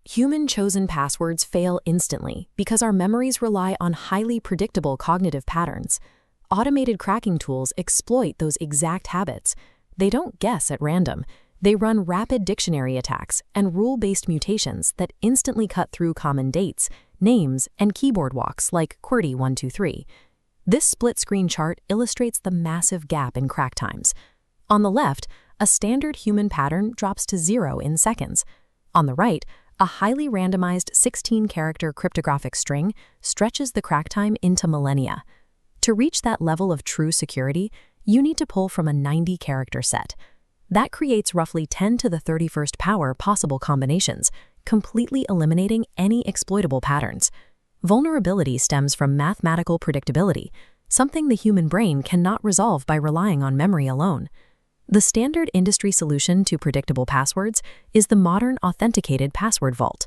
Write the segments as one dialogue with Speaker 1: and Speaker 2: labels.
Speaker 1: Human-chosen passwords fail instantly because our memories rely on highly predictable cognitive patterns. Automated cracking tools exploit those exact habits. They don't guess at random. They run rapid dictionary attacks and rule-based mutations that instantly cut through common dates, names, and keyboard walks like QWERTY123. This split-screen chart illustrates the massive gap in crack times. On the left, a standard human pattern drops to 0 in seconds. On the right, a highly randomized 16-character cryptographic string stretches the crack time into millennia. To reach that level of true security, you need to pull from a 90-character set. That creates roughly 10 to the 31st power possible combinations, completely eliminating any exploitable patterns. Vulnerability stems from mathematical predictability, something the human brain cannot resolve by relying on memory alone. The standard industry solution to predictable passwords is the modern authenticated password vault.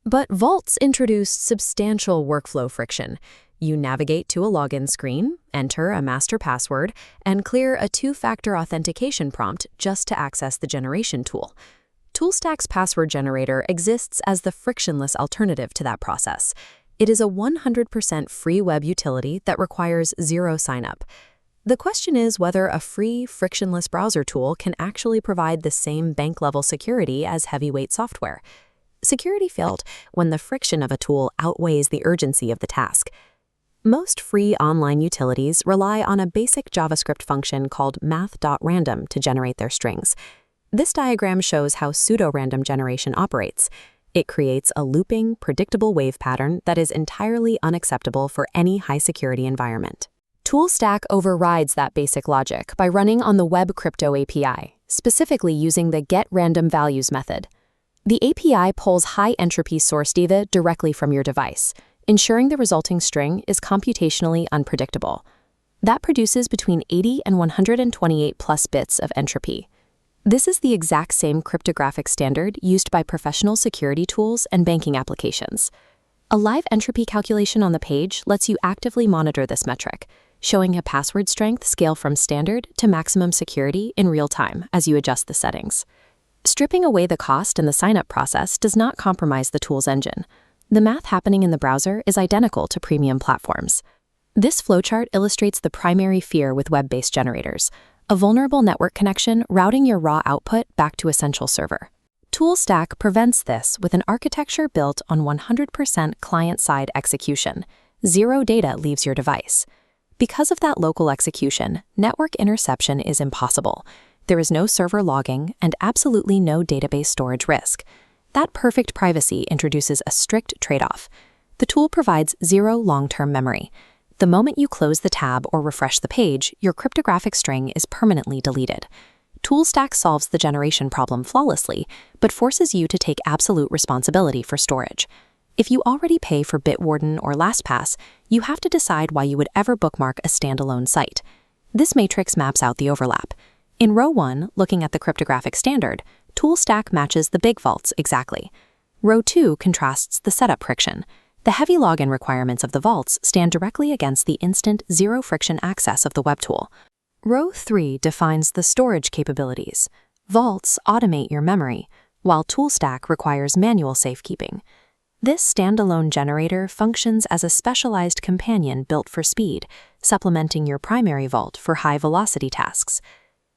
Speaker 1: But vaults introduce substantial workflow friction. You navigate to a login screen, enter a master password, and clear a two-factor authentication prompt just to access the generation tool. ToolStack's password generator exists as the frictionless alternative to that process. It is a 100% free web utility that requires zero sign-up. The question is whether a free, frictionless browser tool can actually provide the same bank-level security as heavyweight software. Security failed when the friction of a tool outweighs the urgency of the task. Most free online utilities rely on a basic JavaScript function called math.random to generate their strings. This diagram shows how pseudo-random generation operates. It creates a looping, predictable wave pattern that is entirely unacceptable for any high-security environment. ToolStack overrides that basic logic by running on the Web Crypto API, specifically using the getRandomValues method. The API pulls high-entropy source data directly from your device, ensuring the resulting string is computationally unpredictable. That produces between 80 and 128 plus bits of entropy. This is the exact same cryptographic standard used by professional security tools and banking applications. A live entropy calculation on the page lets you actively monitor this metric, showing a password strength scale from standard to maximum security in real time as you adjust the settings. Stripping away the cost in the sign-up process does not compromise the tool's engine. The math happening in the browser is identical to premium platforms. This flowchart illustrates the primary fear with web-based generators: a vulnerable network connection routing your raw output back to a central server. ToolStack prevents this with an architecture built on 100% client-side execution. Zero data leaves your device. Because of that local execution, network interception is impossible. There is no server logging and absolutely no database storage risk. That perfect privacy introduces a strict trade-off. The tool provides zero long-term memory. The moment you close the tab or refresh the page, your cryptographic string is permanently deleted. ToolStack solves the generation problem flawlessly, but forces you to take absolute responsibility for storage. If you already pay for Bitwarden or LastPass, you have to decide why you would ever bookmark a standalone site. This matrix maps out the overlap. In row 1, looking at the cryptographic standard, ToolStack matches the big vaults exactly. Row 2 contrasts the setup friction. The heavy login requirements of the vaults stand directly against the instant zero-friction access of the web tool. Row 3 defines the storage capabilities. Vaults automate your memory, while ToolStack requires manual safekeeping. This standalone generator functions as a specialized companion built for speed, supplementing your primary vault for high-velocity tasks.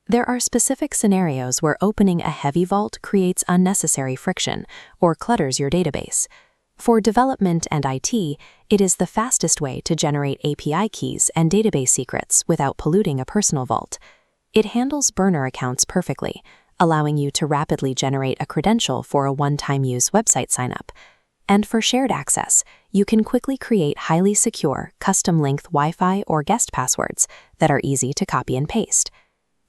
Speaker 1: There are specific scenarios where opening a heavy vault creates unnecessary friction or clutters your database. For development and IT, it is the fastest way to generate API keys and database secrets without polluting a personal vault. It handles burner accounts perfectly, allowing you to rapidly generate a credential for a one-time use website signup. And for shared access, you can quickly create highly secure, custom-length Wi-Fi or guest passwords that are easy to copy and paste.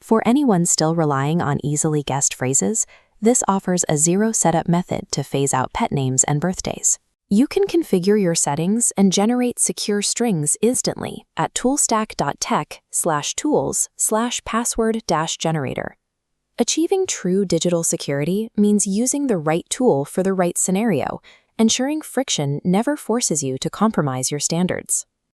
Speaker 1: For anyone still relying on easily guessed phrases, this offers a zero-setup method to phase out pet names and birthdays. You can configure your settings and generate secure strings instantly at toolstack.tech/tools/password-generator. Achieving true digital security means using the right tool for the right scenario, ensuring friction never forces you to compromise your standards.